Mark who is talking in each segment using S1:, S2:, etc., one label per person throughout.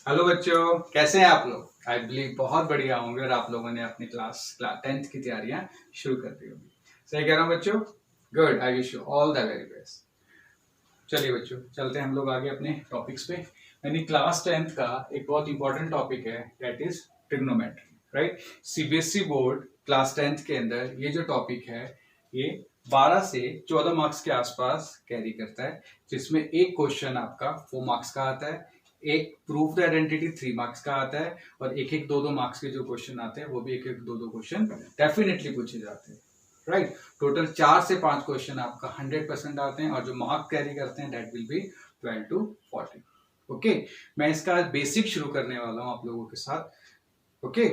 S1: Hello बच्चों, कैसे हैं आप लोग। आई बिलीव बहुत बढ़िया होंगे और आप लोगों ने अपनी क्लास 10th की तैयारियां शुरू कर दी होगी। सही कह रहा हूँ बच्चों। Good, I wish you all the very best. चलिए बच्चों, चलते हैं हम लोग आगे अपने टॉपिक्स पे। यानी क्लास 10th का एक बहुत इंपॉर्टेंट टॉपिक है, that is trigonometry, right. CBSE board class 10th के अंदर ये जो टॉपिक है ये 12 से 14 मार्क्स के आसपास कैरी करता है, जिसमें एक क्वेश्चन आपका 4 मार्क्स का आता है, एक प्रूफ द आइडेंटिटी 3 मार्क्स का आता है, और एक एक 2-2 मार्क्स के जो क्वेश्चन आते हैं वो भी एक एक 2-2 क्वेश्चन डेफिनेटली पूछे जाते हैं, राइट। टोटल 4 से 5 क्वेश्चन आपका 100% आते हैं और जो मार्क कैरी करते हैं that will be 12 to 40। Okay, मैं इसका बेसिक शुरू करने वाला हूं आप लोगों के साथ। ओके,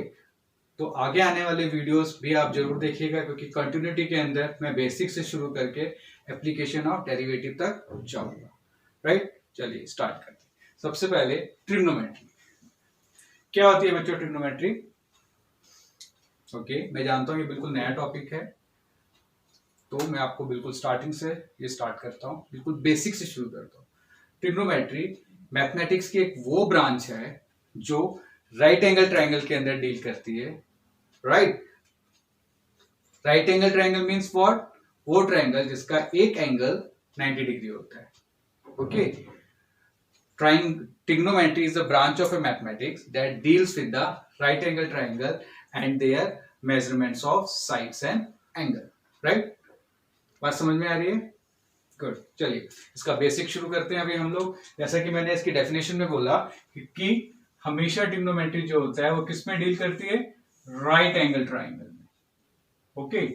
S1: तो आगे आने वाले वीडियोस भी आप जरूर देखिएगा, क्योंकि कंटिन्यूटी के अंदर मैं बेसिक से शुरू करके एप्लीकेशन ऑफ डेरिवेटिव तक जाऊंगा, राइट। चलिए स्टार्ट करते हैं। सबसे पहले ट्रिग्नोमेट्री क्या होती है बच्चों। ट्रिग्नोमेट्री, ओके, मैं जानता हूं ये बिल्कुल नया टॉपिक है, तो मैं आपको बिल्कुल स्टार्टिंग से ये स्टार्ट करता हूँ, बिल्कुल बेसिक से शुरू करता हूँ। ट्रिग्नोमेट्री मैथमेटिक्स की एक वो ब्रांच है जो राइट एंगल ट्रायंगल के अंदर डील करती है, right. Right angle triangle means what, वो ट्रायंगल जिसका एक एंगल 90 डिग्री होता है। Okay, trigonometry is a branch of a mathematics that deals with the right angle triangle and their measurements of sides and angle, right। बात समझ में आ रही है। गुड, चलिए इसका बेसिक शुरू करते हैं अभी हम लोग। जैसा कि मैंने इसकी डेफिनेशन में बोला कि हमेशा ट्रिग्नोमेट्री जो होता है वो किस में डील करती है, राइट एंगल ट्राइंगल में। ओके,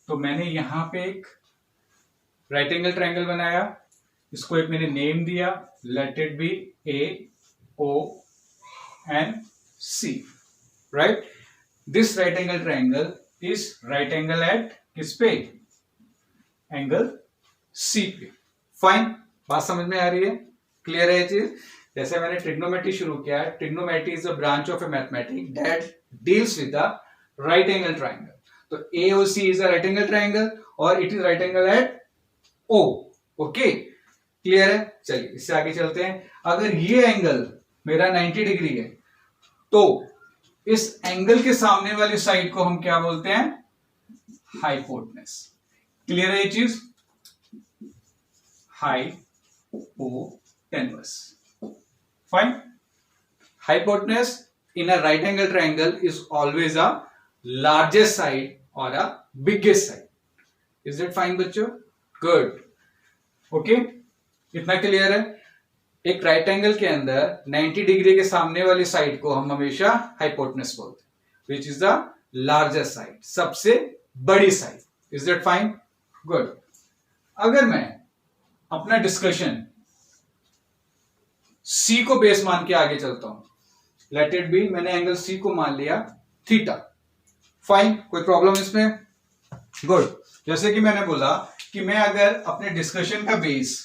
S1: तो मैंने यहां पे एक राइट एंगल ट्राइंगल बनाया, इसको एक मैंने नेम दिया, let it be A O and C, right. This right angle triangle is right angle at किस पे, एंगल सी पे। फाइन, बात समझ में आ रही है, क्लियर है ये चीज। जैसे मैंने ट्रिग्नोमेट्री शुरू किया है, trigonometry is a branch of a mathematics that deals with the right angle triangle. तो AOC is a right angle triangle और it is right angle at O। Okay, clear है। चलिए इससे आगे चलते हैं। अगर ये एंगल मेरा 90 डिग्री है तो इस एंगल के सामने वाली साइड को हम क्या बोलते हैं, हाइपोटेनस। क्लियर है ये चीज, hypotenuse. Fine, hypotenuse in a right angle triangle is always a largest side और a biggest side. Is it fine बच्चों। गुड, ओके, इतना क्लियर है। एक राइट एंगल के अंदर 90 डिग्री के सामने वाली साइड को हम हमेशा हाइपोटेनस बोलते हैं, which is the largest side, सबसे बड़ी side. Is that fine. Good, अगर मैं अपना डिस्कशन सी को बेस मान के आगे चलता हूं, लेट इट बी, मैंने एंगल सी को मान लिया थीटा। फाइन, कोई प्रॉब्लम इसमें। गुड, जैसे कि मैंने बोला कि मैं अगर अपने डिस्कशन का बेस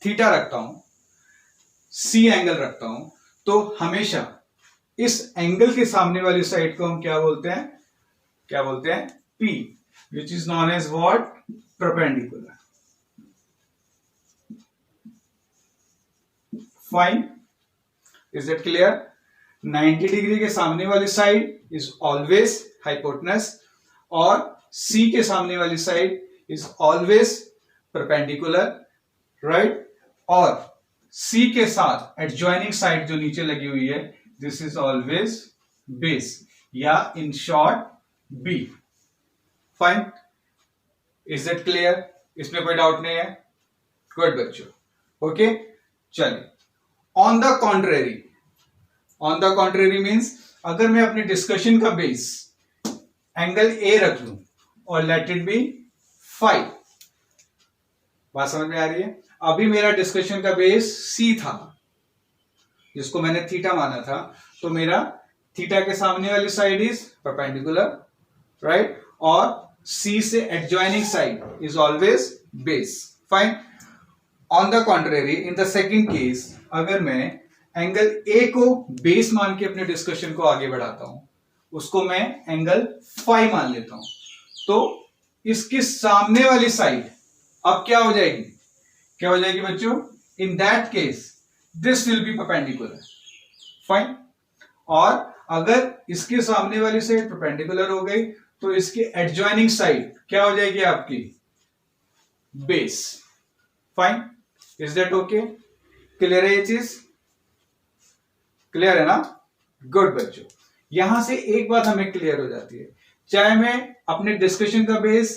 S1: थीटा रखता हूं, सी एंगल रखता हूं, तो हमेशा इस एंगल के सामने वाली साइड को हम क्या बोलते हैं, क्या बोलते हैं, P, which is known as what, perpendicular. Fine, is it clear. 90 degree के सामने वाली साइड इज ऑलवेज हाइपोटेनस और C के सामने वाली side is always perpendicular, right. और C के साथ एडजॉइनिंग साइड जो नीचे लगी हुई है, दिस इज ऑलवेज बेस, या in short B। Fine, is it clear, इसमें कोई डाउट नहीं है। गुड बच्चों, ओके। चलिए, on the contrary, on the contrary means अगर मैं अपने डिस्कशन का बेस एंगल A रख लूं और लेट इट बी 5, बात समझ में आ रही है। अभी मेरा डिस्कशन का बेस C था, जिसको मैंने थीटा माना था, तो मेरा थीटा के सामने वाली साइड इज परपेंडिकुलर, राइट, और C से adjoining side is always base. Fine, on the contrary, in the second case, अगर मैं एंगल A को बेस मान के अपने डिस्कशन को आगे बढ़ाता हूं, उसको मैं एंगल फाई मान लेता हूं, तो इसके सामने वाली साइड अब क्या हो जाएगी, क्या हो जाएगी बच्चों, in that case this will be perpendicular. Fine. और अगर इसके सामने वाली साइड परपेंडिकुलर हो गई तो इसकी एडजॉइनिंग साइड क्या हो जाएगी आपकी, base. Fine, is that okay? Clear है ये चीज? क्लियर है ना? गुड बच्चों, यहां से एक बात हमें क्लियर हो जाती है, चाहे मैं अपने डिस्कशन का बेस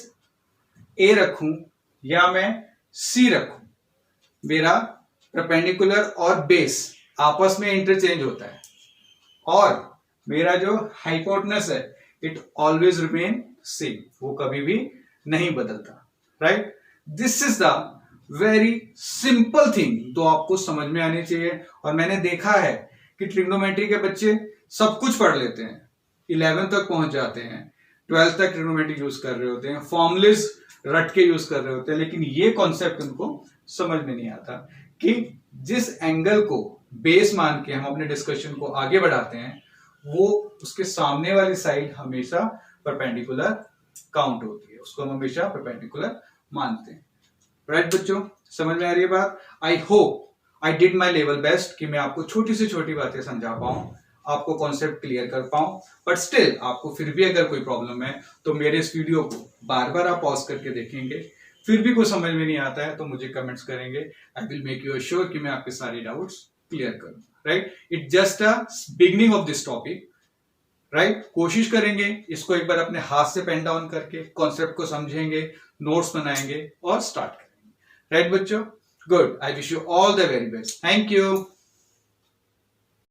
S1: ए रखूं या मैं सी रखूं, मेरा परपेंडिकुलर और बेस आपस में इंटरचेंज होता है और मेरा जो हाइपोटेनस है इट ऑलवेज रिमेन सेम, वो कभी भी नहीं बदलता। Right, this is the very simple thing तो आपको समझ में आनी चाहिए। और मैंने देखा है कि ट्रिग्नोमेट्री के बच्चे सब कुछ पढ़ लेते हैं, 11 तक पहुंच जाते हैं, 12 तक ट्रिग्नोमेट्री यूज कर रहे होते हैं, फॉर्मुलेस रट के यूज कर रहे होते हैं, लेकिन ये कॉन्सेप्ट उनको समझ में नहीं आता कि जिस एंगल को बेस मान के हम अपने डिस्कशन को आगे बढ़ाते हैं वो उसके सामने वाली साइड हमेशा परपेंडिकुलर काउंट होती है, उसको हम हमेशा परपेंडिकुलर मानते हैं। राइट बच्चों, समझ में आ रही है बात? I hope I did my level best कि मैं आपको छोटी से छोटी बातें समझा पाऊं, आपको कॉन्सेप्ट क्लियर कर पाऊं, बट स्टिल आपको फिर भी अगर कोई प्रॉब्लम है तो मेरे इस वीडियो को बार बार आप पॉज करके देखेंगे, फिर भी कोई समझ में नहीं आता है तो मुझे कमेंट्स करेंगे, I will make you sure कि मैं आपके सारे डाउट्स क्लियर करूं। Right, it just a beginning of this topic. Right, कोशिश करेंगे इसको एक बार अपने हाथ से पेन डाउन करके कॉन्सेप्ट को समझेंगे, नोट्स बनाएंगे और स्टार्ट करेंगे। राइट बच्चों, good, I wish you all the very best, thank you.